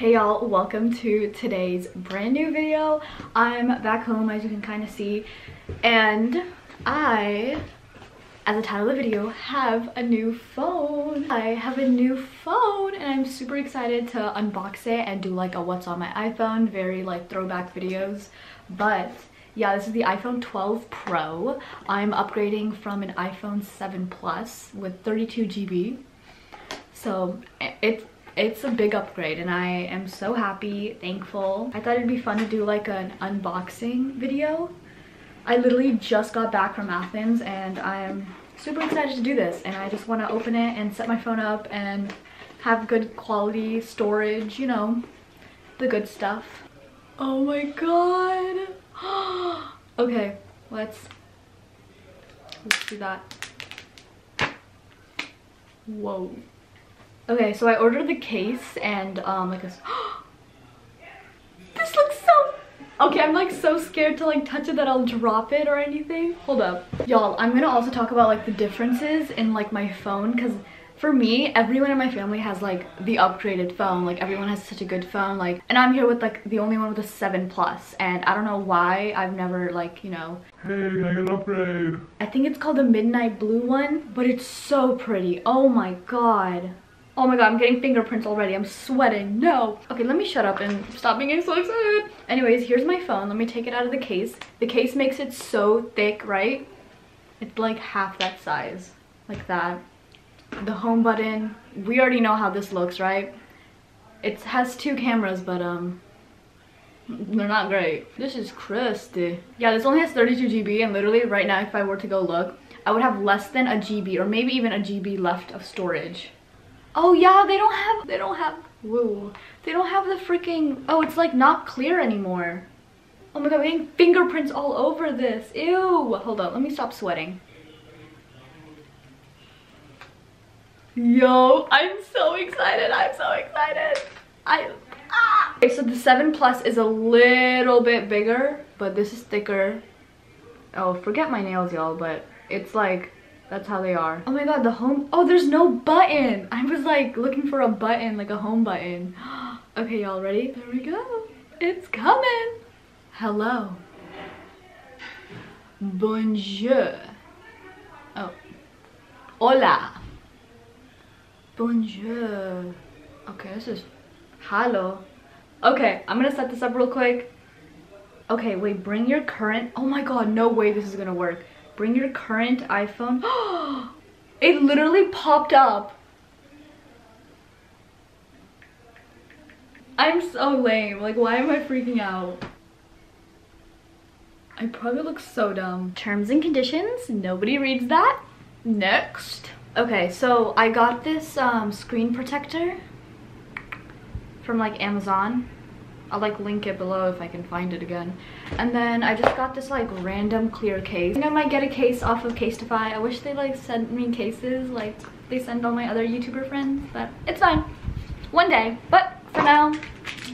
Hey y'all, welcome to today's brand new video. I'm back home, as you can kind of see, and I, as the title of the video, have a new phone. I have a new phone and I'm super excited to unbox it and do like a what's on my iPhone, very like throwback videos. But yeah, this is the iPhone 12 Pro. I'm upgrading from an iPhone 7 Plus with 32 GB. So it's a big upgrade and I am so happy, thankful. I thought it'd be fun to do like an unboxing video. I literally just got back from Athens and I am super excited to do this, and I just want to open it and set my phone up and have good quality storage, you know, the good stuff. Oh my god. Okay, let's do that. Whoa. Okay, so I ordered the case and like this. This looks so... Okay, I'm like so scared to like touch it that I'll drop it or anything. Hold up. Y'all, I'm gonna also talk about like the differences in like my phone, because for me, everyone in my family has like the upgraded phone. Like everyone has such a good phone, like, and I'm here with like the only one with a 7 Plus, and I don't know why I've never like, you know, hey, can I get an upgrade? I think it's called the midnight blue one, but it's so pretty. Oh my god. Oh my god, I'm getting fingerprints already. I'm sweating. No. Okay, let me shut up and stop being so excited. Anyways, here's my phone. Let me take it out of the case. The case makes it so thick, right? It's like half that size. Like that. The home button. We already know how this looks, right? It has 2 cameras, but they're not great. This is crusty. Yeah, this only has 32 GB, and literally right now if I were to go look, I would have less than a GB or maybe even a GB left of storage. Oh yeah, they don't have the freaking, oh, it's like not clear anymore. Oh my god, I'm getting fingerprints all over this. Ew. Hold on, let me stop sweating. Yo, I'm so excited. I'm so excited. Okay, so the 7 Plus is a little bit bigger, but this is thicker. Oh, forget my nails, y'all, but it's like, that's how they are. Oh my god, the home, oh, there's no button. I was like looking for a button, like a home button. Okay, y'all ready? There we go. It's coming. Hello. Bonjour. Oh. Hola. Bonjour. Okay, this is hello. Okay, I'm gonna set this up real quick. Okay, wait, bring your current, oh my god, no way this is gonna work. Bring your current iPhone. It literally popped up. I'm so lame. Like, why am I freaking out? I probably look so dumb. Terms and conditions. Nobody reads that. Next. Okay, so I got this screen protector from like Amazon. I'll like link it below if I can find it again. And then I just got this like random clear case. I think I might get a case off of Casetify. I wish they like sent me cases like they send all my other YouTuber friends, but it's fine. One day. But for now,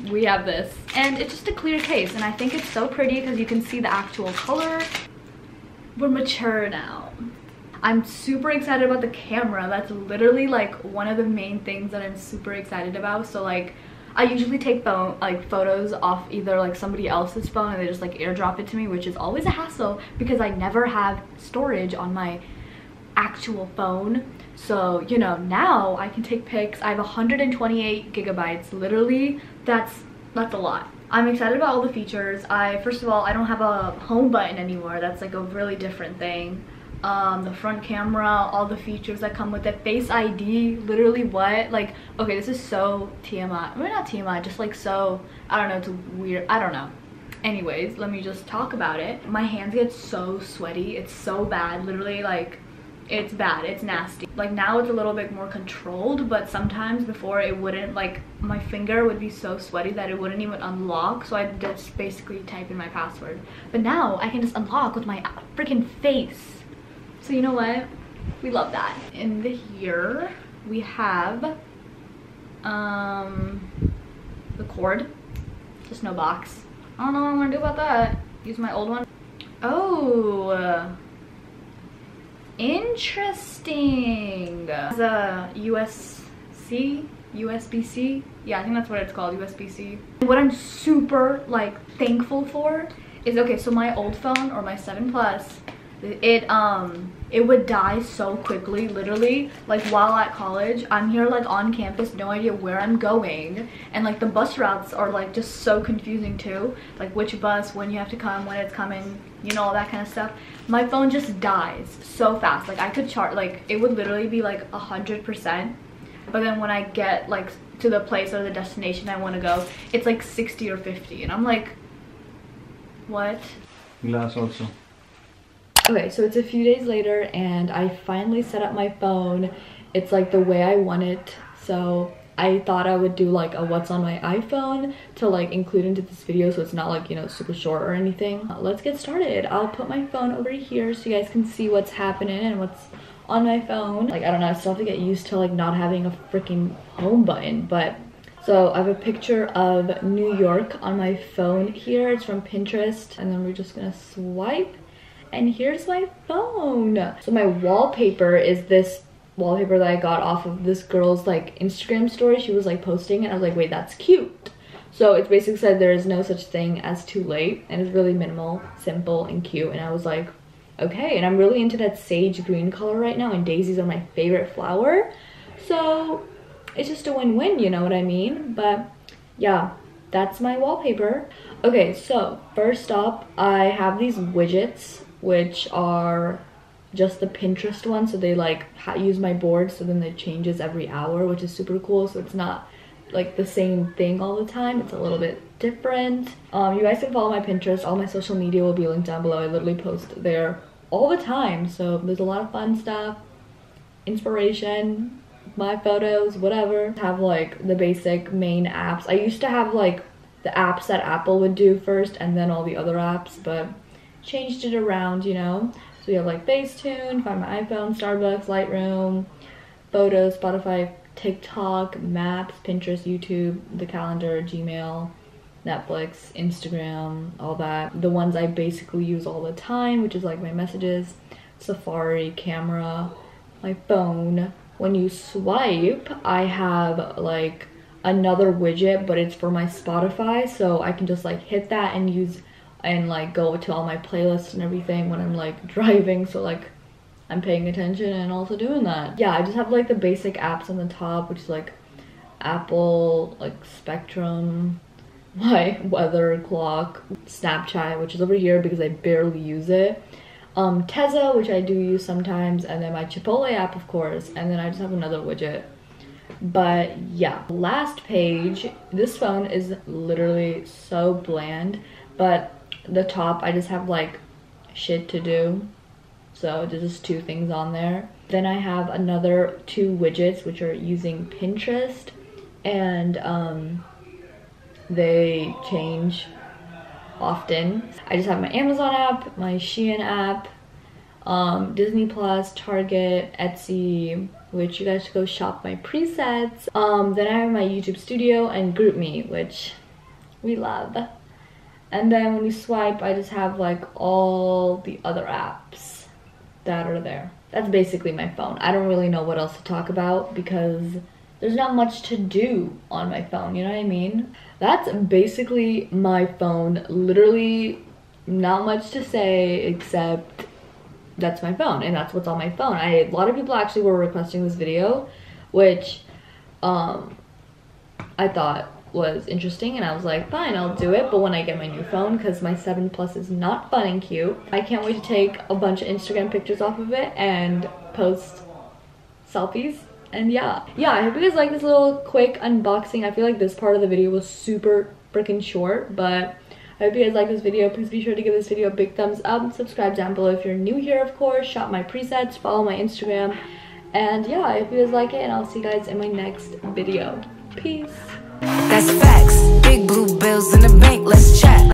we have this. And it's just a clear case, and I think it's so pretty because you can see the actual color. We're mature now. I'm super excited about the camera. That's literally like one of the main things that I'm super excited about. So like, I usually take photos off either like somebody else's phone and they just like airdrop it to me, which is always a hassle because I never have storage on my actual phone. So, you know, now I can take pics. I have 128 gigabytes. Literally, that's a lot. I'm excited about all the features. First of all, I don't have a home button anymore. That's like a really different thing. The front camera, all the features that come with it, Face ID, literally what, like, okay, this is so TMI, well, not TMI, just like so, I don't know, it's weird, I don't know. Anyways, let me just talk about it. My hands get so sweaty, it's so bad, literally, like, it's bad, it's nasty. Like now it's a little bit more controlled, but sometimes before it wouldn't, like my finger would be so sweaty that it wouldn't even unlock, so I'd just basically type in my password. But now I can just unlock with my freaking face. So you know what? We love that. In the here we have the cord. Just no box. I don't know what I'm gonna do about that. Use my old one. Oh, interesting. It's a USB USB-C. Yeah, I think that's what it's called, USB-C. What I'm super like thankful for is, okay, so my old phone, or my 7 Plus, it would die so quickly, literally. Like while at college, I'm here like on campus, no idea where I'm going, and like the bus routes are like just so confusing too, like which bus, when you have to come, when it's coming, you know, all that kind of stuff. My phone just dies so fast. Like I could charge, like it would literally be like 100%, but then when I get like to the place or the destination I want to go, it's like 60 or 50, and I'm like, what? Glass also. Okay, so it's a few days later and I finally set up my phone. It's like the way I want it. So I thought I would do like a what's on my iPhone to like include into this video, so it's not like, you know, super short or anything. Let's get started. I'll put my phone over here so you guys can see what's happening and what's on my phone. Like, I don't know, I still have to get used to like not having a freaking home button, but so I have a picture of New York on my phone here. It's from Pinterest, and then we're just gonna swipe. And here's my phone. So my wallpaper is this wallpaper that I got off of this girl's like Instagram story. She was like posting it. I was like, wait, that's cute. So it's basically said there is no such thing as too late, and it's really minimal, simple, and cute. And I was like, okay. And I'm really into that sage green color right now, and daisies are my favorite flower. So it's just a win-win, you know what I mean? But yeah, that's my wallpaper. Okay, so first up, I have these widgets, which are just the Pinterest one. So they like use my board, so then it changes every hour, which is super cool. So it's not like the same thing all the time. It's a little bit different. You guys can follow my Pinterest. All my social media will be linked down below. I literally post there all the time. So there's a lot of fun stuff, inspiration, my photos, whatever. Have like the basic main apps. I used to have like the apps that Apple would do first and then all the other apps, but changed it around, you know. So we have like Facetune, Find My iPhone, Starbucks, Lightroom, Photos, Spotify, TikTok, Maps, Pinterest, YouTube, the calendar, Gmail, Netflix, Instagram, all that. The ones I basically use all the time, which is like my messages, Safari, camera, my phone. When you swipe, I have like another widget, but it's for my Spotify, so I can just like hit that and use and like go to all my playlists and everything when I'm like driving, so like I'm paying attention and also doing that. Yeah, I just have like the basic apps on the top, which is like Apple, like Spectrum, my weather clock, Snapchat, which is over here because I barely use it, Tezza, which I do use sometimes, and then my Chipotle app, of course, and then I just have another widget. But yeah, last page, this phone is literally so bland, but the top I just have like shit to do, so there's just 2 things on there. Then I have another 2 widgets which are using Pinterest, and they change often. I just have my Amazon app, my Shein app, Disney Plus, Target, Etsy, which you guys should go shop my presets. Then I have my YouTube Studio and GroupMe, which we love. And then when you swipe, I just have like all the other apps that are there. That's basically my phone. I don't really know what else to talk about because there's not much to do on my phone, you know what I mean? That's basically my phone. Literally not much to say except that's my phone and that's what's on my phone. A lot of people actually were requesting this video, which I thought was interesting, and I was like, fine, I'll do it, but when I get my new phone, because my 7 Plus is not fun and cute. I can't wait to take a bunch of Instagram pictures off of it and post selfies. And yeah, I hope you guys like this little quick unboxing. I feel like this part of the video was super freaking short, but I hope you guys like this video. Please be sure to give this video a big thumbs up, subscribe down below if you're new here, of course, shop my presets, follow my Instagram, and yeah, I hope you guys like it, and I'll see you guys in my next video. Peace. That's facts. Big blue bills in the bank, let's chat.